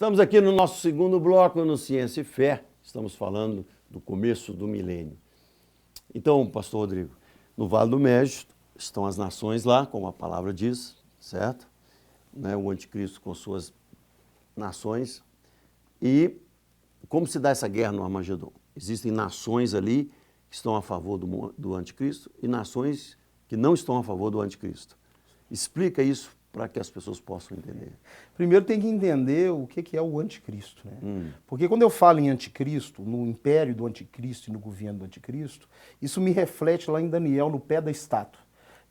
Estamos aqui no nosso segundo bloco no Ciência e Fé. Estamos falando do começo do milênio. Então, pastor Rodrigo, no Vale do Médio estão as nações lá, como a palavra diz, certo? Né? O anticristo com suas nações. E como se dá essa guerra no Armagedon? Existem nações ali que estão a favor do anticristo e nações que não estão a favor do anticristo. Explica isso para que as pessoas possam entender. Primeiro tem que entender o que é o anticristo, né? Porque quando eu falo em anticristo, no império do anticristo e no governo do anticristo, isso me reflete lá em Daniel, no pé da estátua.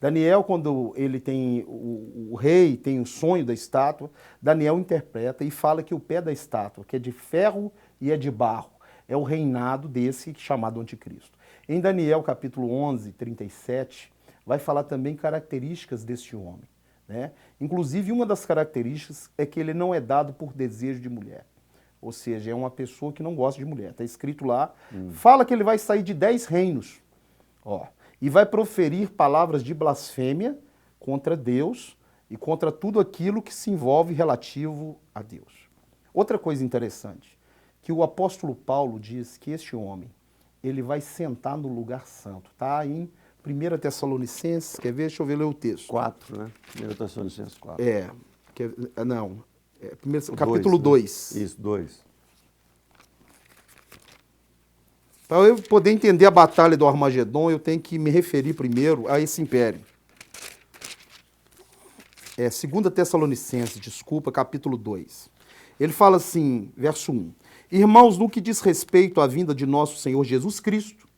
Daniel, quando ele tem, o rei tem o sonho da estátua, Daniel interpreta e fala que o pé da estátua, que é de ferro e é de barro, é o reinado desse chamado anticristo. Em Daniel capítulo 11, 37, vai falar também características desse homem. Né? Inclusive, uma das características é que ele não é dado por desejo de mulher. Ou seja, é uma pessoa que não gosta de mulher. Está escrito lá, fala que ele vai sair de 10 reinos. Ó, e vai proferir palavras de blasfêmia contra Deus e contra tudo aquilo que se envolve relativo a Deus. Outra coisa interessante, que o apóstolo Paulo diz que este homem, ele vai sentar no lugar santo. Está em 1 Tessalonicenses, quer ver? Deixa eu ver, ler o texto. 4, né? 1 Tessalonicenses 4. Capítulo 2. Né? Isso, 2. Para eu poder entender a batalha do Armagedon, eu tenho que me referir primeiro a esse império. 2 Tessalonicenses, capítulo 2. Ele fala assim, verso 1. Irmãos, no que diz respeito à vinda de nosso Senhor Jesus Cristo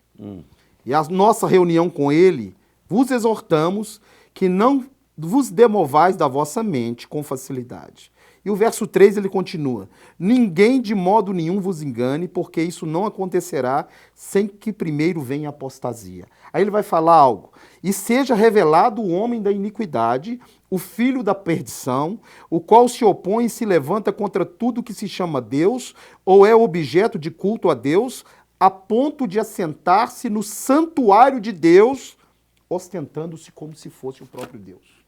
e a nossa reunião com Ele, vos exortamos que não vos demovais da vossa mente com facilidade. E o verso 3 ele continua, ninguém de modo nenhum vos engane, porque isso não acontecerá sem que primeiro venha a apostasia. Aí ele vai falar algo, e seja revelado o homem da iniquidade, o filho da perdição, o qual se opõe e se levanta contra tudo que se chama Deus, ou é objeto de culto a Deus, a ponto de assentar-se no santuário de Deus, ostentando-se como se fosse o próprio Deus.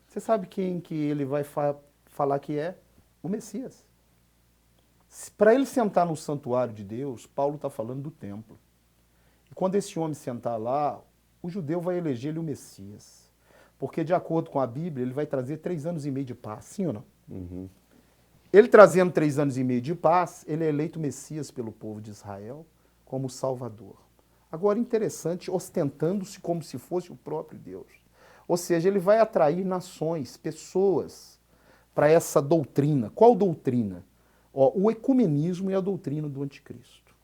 Você sabe quem que ele vai falar que é? O Messias. Para ele sentar no santuário de Deus, Paulo está falando do templo. E quando esse homem sentar lá, o judeu vai eleger ele o Messias. Porque, de acordo com a Bíblia, ele vai trazer 3 anos e meio de paz, sim ou não? Ele trazendo 3 anos e meio de paz, ele é eleito Messias pelo povo de Israel como Salvador. Agora, interessante, ostentando-se como se fosse o próprio Deus. Ou seja, ele vai atrair nações, pessoas, para essa doutrina. Qual doutrina? O ecumenismo é a doutrina do anticristo.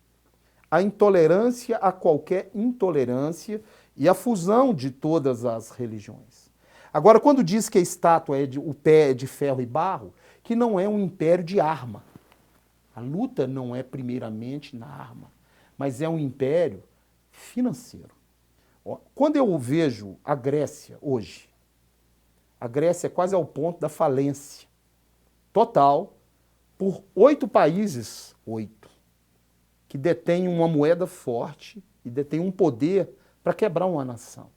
A intolerância a qualquer intolerância e a fusão de todas as religiões. Agora, quando diz que a estátua o pé é de ferro e barro, que não é um império de arma. A luta não é primeiramente na arma, mas é um império financeiro. Quando eu vejo a Grécia hoje, a Grécia é quase ao ponto da falência total por 8 países, que detêm uma moeda forte e detêm um poder para quebrar uma nação.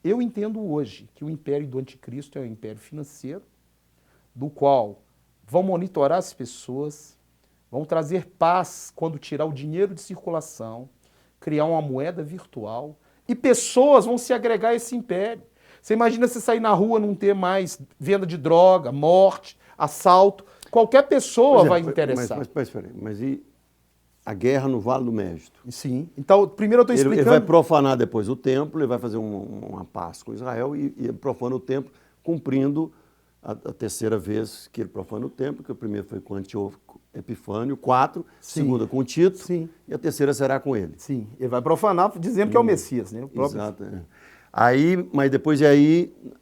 Eu entendo hoje que o império do anticristo é um império financeiro, do qual vão monitorar as pessoas, vão trazer paz quando tirar o dinheiro de circulação, criar uma moeda virtual, e pessoas vão se agregar a esse império. Você imagina você sair na rua, não ter mais venda de droga, morte, assalto. Qualquer pessoa vai interessar. Mas e a guerra no Vale do Médio? Sim. Então, primeiro eu estou explicando... Ele vai profanar depois o templo, ele vai fazer uma paz com Israel e profana o templo, cumprindo a terceira vez que ele profana o templo, que o primeiro foi com Antíoco Epifânio, 4, segunda com Tito, e a terceira será com ele. Sim, ele vai profanar dizendo que é o Messias, né? Exato. Mas depois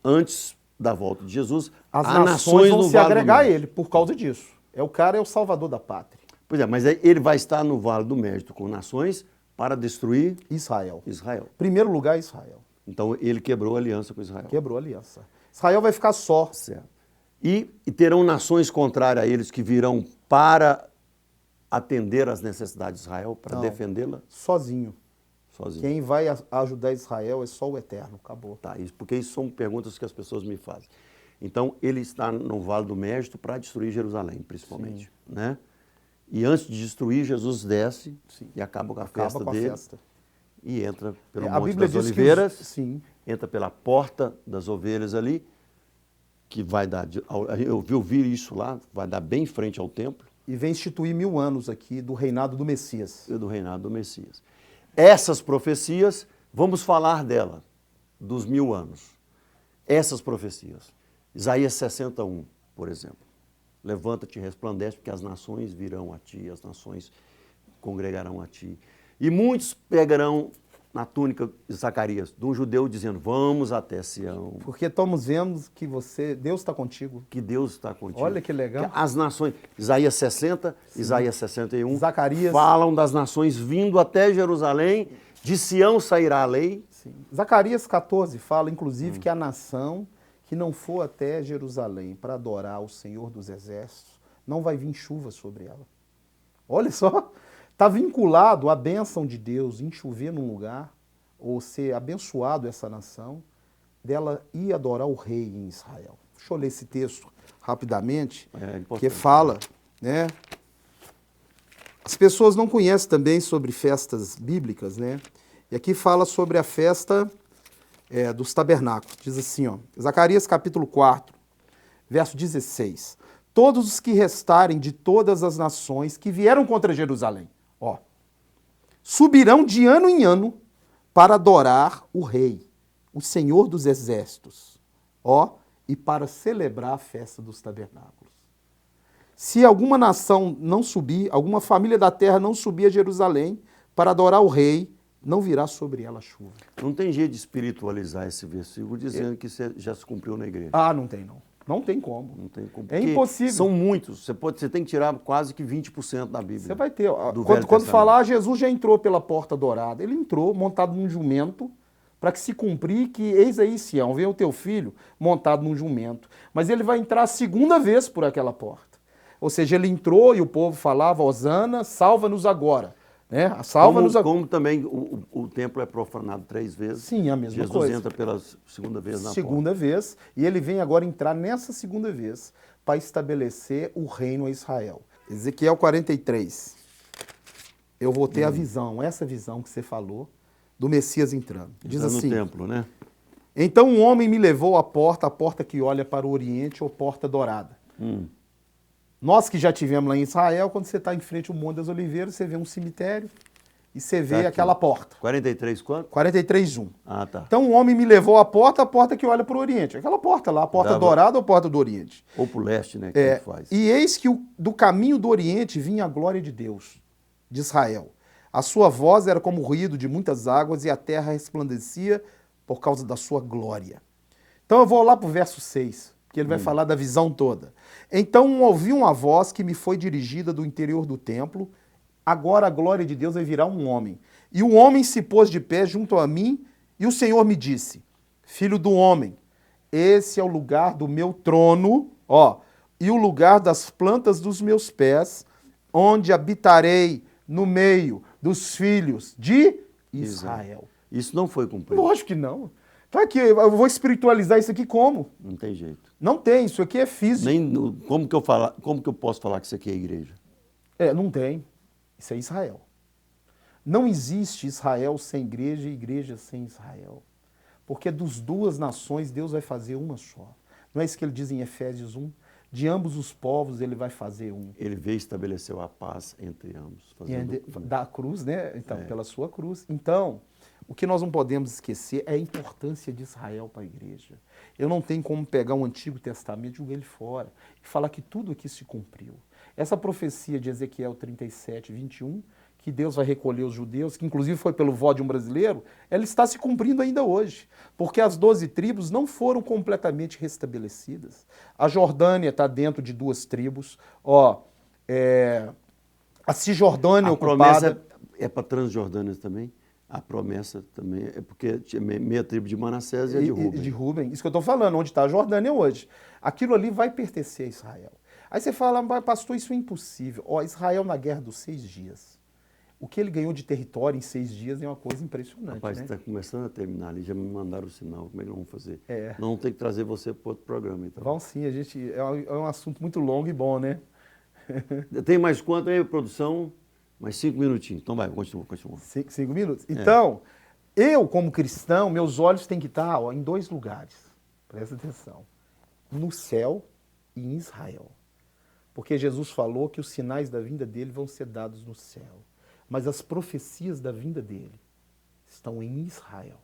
antes da volta de Jesus, as nações vão se agregar a ele por causa disso. O cara é o salvador da pátria. Pois é, mas ele vai estar no Vale do Médio com nações para destruir Israel. Primeiro lugar, Israel. Então ele quebrou a aliança com Israel. Quebrou a aliança. Israel vai ficar só. Certo. E terão nações contrárias a eles que virão para atender às necessidades de Israel, para defendê-la? Sozinho. Quem vai ajudar Israel é só o Eterno, acabou. Tá, porque isso são perguntas que as pessoas me fazem. Então, ele está no Vale do Mégido para destruir Jerusalém, principalmente. Né? E antes de destruir, Jesus desce e acaba com a festa dele. E entra pelo Monte das Oliveiras, entra pela porta das ovelhas ali, que vai dar, eu vi isso lá, vai dar bem em frente ao templo. E vem instituir 1000 anos aqui do reinado do Messias. Do reinado do Messias. Essas profecias, vamos falar dela, dos 1000 anos. Essas profecias. Isaías 61, por exemplo. Levanta-te e resplandece, porque as nações virão a ti, as nações congregarão a ti. E muitos pegarão na túnica de Zacarias, de um judeu, dizendo, vamos até Sião. Porque estamos vendo que Deus está contigo. Que Deus está contigo. Olha que legal. Que as nações, Isaías 60, Isaías 61, Zacarias falam das nações vindo até Jerusalém, de Sião sairá a lei. Sim. Zacarias 14 fala, inclusive, que a nação que não for até Jerusalém para adorar o Senhor dos Exércitos, não vai vir chuva sobre ela. Olha só, está vinculado à bênção de Deus em chover num lugar, ou ser abençoado essa nação, dela ir adorar o rei em Israel. Deixa eu ler esse texto rapidamente, que fala, né? As pessoas não conhecem também sobre festas bíblicas, né? E aqui fala sobre a festa dos tabernáculos. Diz assim, ó, Zacarias capítulo 4, verso 16. Todos os que restarem de todas as nações que vieram contra Jerusalém, ó, subirão de ano em ano para adorar o rei, o Senhor dos exércitos, ó, e para celebrar a festa dos tabernáculos. Se alguma nação não subir, alguma família da terra não subir a Jerusalém para adorar o rei, não virá sobre ela chuva. Não tem jeito de espiritualizar esse versículo dizendo que já se cumpriu na igreja. Ah, não tem não. Não tem como. Não tem como. É impossível. São muitos. Você tem que tirar quase que 20% da Bíblia. Você vai ter. Quando falar, Jesus já entrou pela porta dourada. Ele entrou montado num jumento para que se cumprir que eis aí Sião, vem o teu filho montado num jumento. Mas ele vai entrar a segunda vez por aquela porta. Ou seja, ele entrou e o povo falava, Hosana, salva-nos agora. Né? Como também o templo é profanado 3 vezes. Sim, a mesma Jesus coisa. Jesus entra pela segunda vez na segunda porta. Vez, e ele vem agora entrar nessa segunda vez para estabelecer o reino a Israel. Ezequiel 43. Eu vou ter a visão, essa visão que você falou, do Messias entrando. Diz Está assim, no templo, né? Então um homem me levou à porta, a porta que olha para o Oriente, ou porta dourada. Nós que já tivemos lá em Israel, quando você está em frente ao Monte das Oliveiras, você vê um cemitério e você vê Tá aquela porta. 43 quanto? 43:1. Ah, tá. Então o homem me levou à porta, a porta que olha para o Oriente. Aquela porta lá, a porta dourada ou a porta do Oriente. Ou para o leste, né? Que ele faz. E eis que do caminho do Oriente vinha a glória de Deus, de Israel. A sua voz era como o ruído de muitas águas e a terra resplandecia por causa da sua glória. Então eu vou lá para o verso 6, que ele vai falar da visão toda. Então ouvi uma voz que me foi dirigida do interior do templo. Agora a glória de Deus vai virar um homem. E o homem se pôs de pé junto a mim, e o Senhor me disse, filho do homem, esse é o lugar do meu trono, ó, e o lugar das plantas dos meus pés, onde habitarei no meio dos filhos de Israel. Isso não foi cumprido. Lógico que não. Tá aqui, eu vou espiritualizar isso aqui como? Não tem jeito. Não tem, isso aqui é físico. Como que eu posso falar que isso aqui é igreja? Não tem. Isso é Israel. Não existe Israel sem igreja e igreja sem Israel. Porque dos duas nações Deus vai fazer uma só. Não é isso que ele diz em Efésios 1? De ambos os povos ele vai fazer um. Ele veio e estabeleceu a paz entre ambos. Da cruz, né? Então, pela sua cruz. Então, o que nós não podemos esquecer é a importância de Israel para a igreja. Eu não tenho como pegar um Antigo Testamento e jogar ele fora e falar que tudo aqui se cumpriu. Essa profecia de Ezequiel 37:21, que Deus vai recolher os judeus, que inclusive foi pelo voto de um brasileiro, ela está se cumprindo ainda hoje, porque as 12 tribos não foram completamente restabelecidas. A Jordânia está dentro de 2 tribos, a Cisjordânia ocupada... A promessa é para Transjordânia também? A promessa também é porque tinha meia tribo de Manassés e a de Rubem. De Rubem, isso que eu estou falando, onde está a Jordânia hoje. Aquilo ali vai pertencer a Israel. Aí você fala, pastor, isso é impossível. Israel na Guerra dos 6 Dias. O que ele ganhou de território em 6 dias é uma coisa impressionante, Rapaz, né? está começando a terminar ali, já me mandaram o sinal, como é que nós vamos fazer? É. Nós vamos ter que trazer você para outro programa, então. Vão sim, é um assunto muito longo e bom, né? Tem mais quanto aí, produção? Mais 5 minutinhos. Então vai, continua. 5 minutos. Então, eu como cristão, meus olhos têm que estar em 2 lugares. Presta atenção. No céu e em Israel. Porque Jesus falou que os sinais da vinda dele vão ser dados no céu. Mas as profecias da vinda dele estão em Israel.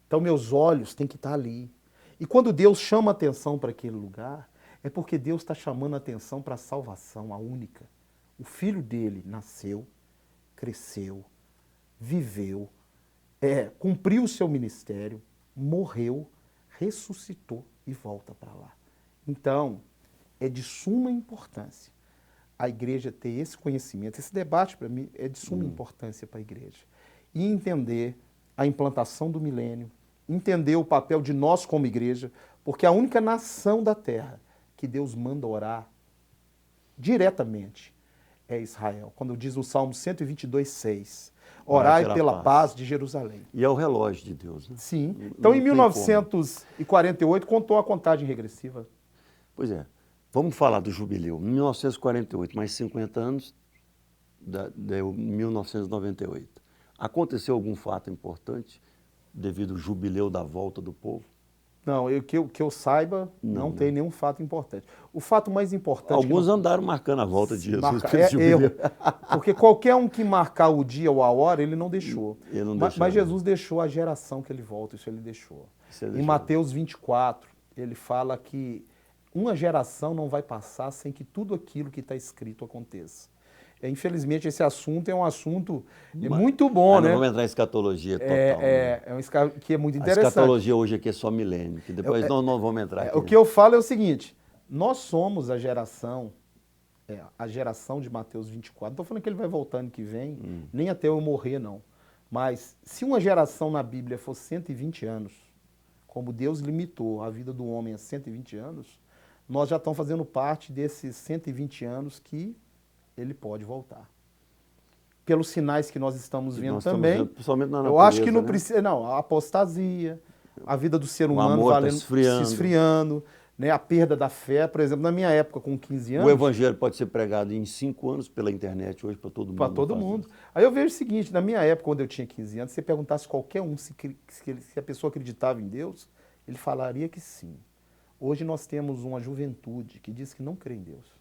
Então meus olhos têm que estar ali. E quando Deus chama atenção para aquele lugar, é porque Deus está chamando atenção para a salvação, a única. O filho dele nasceu, cresceu, viveu, cumpriu o seu ministério, morreu, ressuscitou e volta para lá. Então, é de suma importância a igreja ter esse conhecimento. Esse debate, para mim, é de suma importância para a igreja. E entender a implantação do milênio, entender o papel de nós como igreja, porque a única nação da terra que Deus manda orar diretamente é Israel. Quando diz o Salmo 122:6, orai pela paz de Jerusalém. E é o relógio de Deus, né? Sim. Então, em 1948, contou a contagem regressiva. Pois é. Vamos falar do jubileu. 1948, mais 50 anos, deu 1998. Aconteceu algum fato importante devido ao jubileu da volta do povo? Não, que eu saiba, não tem nenhum fato importante. O fato mais importante... Alguns andaram marcando a volta de Jesus. Porque qualquer um que marcar o dia ou a hora, ele não deixou. Ele não mas Jesus deixou a geração que ele volta, isso ele deixou. Em Mateus 24, ele fala que uma geração não vai passar sem que tudo aquilo que está escrito aconteça. Infelizmente, esse assunto é um assunto muito bom, né? Vamos entrar em escatologia total. Que é muito interessante. A escatologia hoje aqui é só milênio, que depois nós vamos entrar aqui. O que eu falo é o seguinte, nós somos a geração de Mateus 24. Não estou falando que ele vai voltar ano que vem, nem até eu morrer, não. Mas se uma geração na Bíblia for 120 anos, como Deus limitou a vida do homem a 120 anos, nós já estamos fazendo parte desses 120 anos que ele pode voltar. Pelos sinais que nós estamos vendo também. Principalmente na natureza, eu acho que não né? precisa. Não, a apostasia, a vida do ser humano se esfriando, né? A perda da fé. Por exemplo, na minha época, com 15 anos. O evangelho pode ser pregado em 5 anos pela internet hoje para todo mundo. Para todo mundo. Aí eu vejo o seguinte: na minha época, quando eu tinha 15 anos, se você perguntasse qualquer um se a pessoa acreditava em Deus, ele falaria que sim. Hoje nós temos uma juventude que diz que não crê em Deus.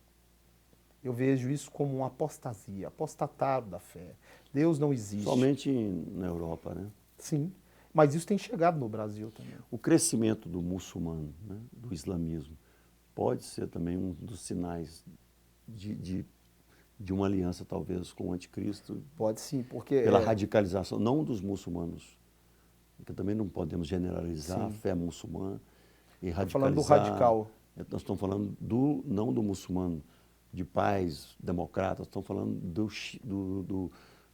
Eu vejo isso como uma apostasia, apostataram da fé. Deus não existe. Somente na Europa, né? Sim, mas isso tem chegado no Brasil também. O crescimento do muçulmano, né, do islamismo, pode ser também um dos sinais de uma aliança, talvez, com o anticristo? Pode sim, porque... Pela radicalização, não dos muçulmanos, porque também não podemos generalizar a fé muçulmana e radicalizar... falando do radical. Nós estamos falando não do muçulmano, de pais democratas, estão falando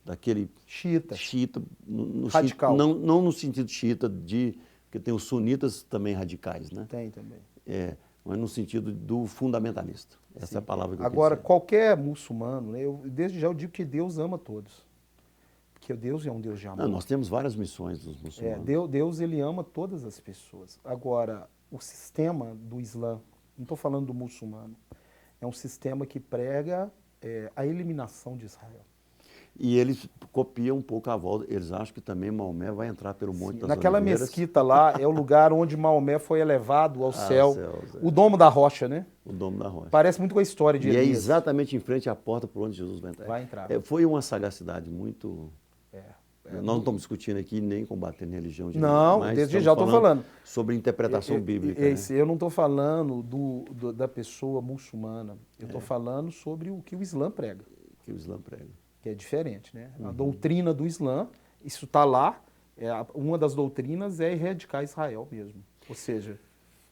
daquele xiita no radical. Não no sentido xiita porque tem os sunitas também radicais, né? Tem também. Mas no sentido do fundamentalista. Essa é a palavra que eu Agora, quis dizer. qualquer muçulmano, né, desde já eu digo que Deus ama todos. Porque Deus é um Deus de amor. Nós temos várias missões dos muçulmanos. Deus ele ama todas as pessoas. Agora, o sistema do Islã, não estou falando do muçulmano, é um sistema que prega a eliminação de Israel. E eles copiam um pouco a volta. Eles acham que também Maomé vai entrar pelo Monte das Naquela Oliveiras. mesquita lá é o lugar onde Maomé foi elevado ao céu. O Domo da Rocha, né? O Domo da Rocha. Parece muito com a história de Elias. E é exatamente em frente à porta por onde Jesus vai entrar. Vai entrar. Foi uma sagacidade muito... Nós não estamos discutindo aqui nem combatendo religião de não, mas desde já estou falando. Sobre interpretação bíblica. Né? Eu não estou falando da pessoa muçulmana. Eu estou falando sobre o que o Islã prega. Que o Islã prega. Que é diferente, né? A doutrina do Islã, isso está lá, uma das doutrinas é erradicar Israel mesmo. Ou seja...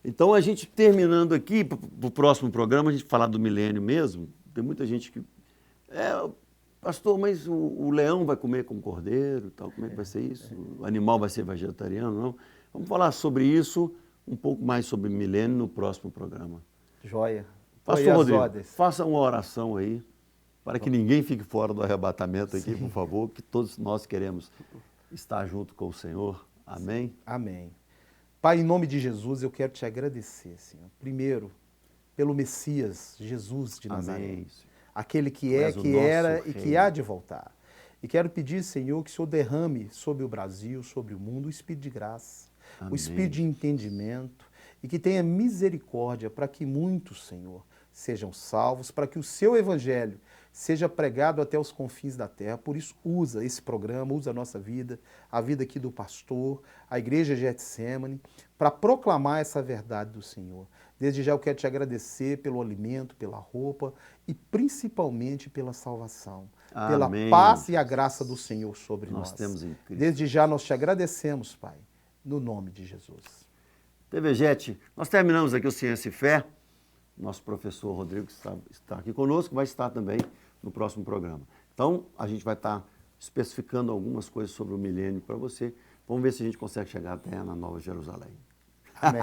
Então, a gente terminando aqui, para o próximo programa, a gente falar do milênio mesmo, tem muita gente que... Pastor, mas o leão vai comer como cordeiro e tal, como é que vai ser isso? O animal vai ser vegetariano, não? Vamos falar sobre isso, um pouco mais sobre milênio no próximo programa. Joia. Pastor Rodrigo, faça uma oração aí para que ninguém fique fora do arrebatamento aqui, por favor, que todos nós queremos estar junto com o Senhor. Amém? Amém. Pai, em nome de Jesus, eu quero te agradecer, Senhor. Primeiro, pelo Messias, Jesus de Nazaré. Amém. Aquele que Tu é, és o que nosso era e Rei. que há de voltar. E quero pedir, Senhor, que o Senhor derrame sobre o Brasil, sobre o mundo, o Espírito de graça, Amém. o Espírito de entendimento, e que tenha misericórdia para que muitos, Senhor, sejam salvos, para que o seu Evangelho seja pregado até os confins da terra. Por isso, usa esse programa, usa a nossa vida, a vida aqui do pastor, a Igreja Getsemane, para proclamar essa verdade do Senhor. Desde já eu quero te agradecer pelo alimento, pela roupa e principalmente pela salvação, pela Amém. paz e a graça do Senhor sobre nós. Nós temos em Cristo. Desde já nós te agradecemos, Pai, no nome de Jesus. TV Jet, nós terminamos aqui o Ciência e Fé. Nosso professor Rodrigo está aqui conosco, vai estar também no próximo programa. Então, a gente vai estar especificando algumas coisas sobre o milênio para você. Vamos ver se a gente consegue chegar até na Nova Jerusalém. Amém.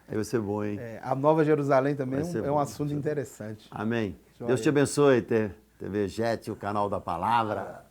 Aí vai ser bom, hein? A Nova Jerusalém também Vai ser é um bom, assunto interessante. Amém. Joia. Deus te abençoe, TV Jet, o canal da palavra.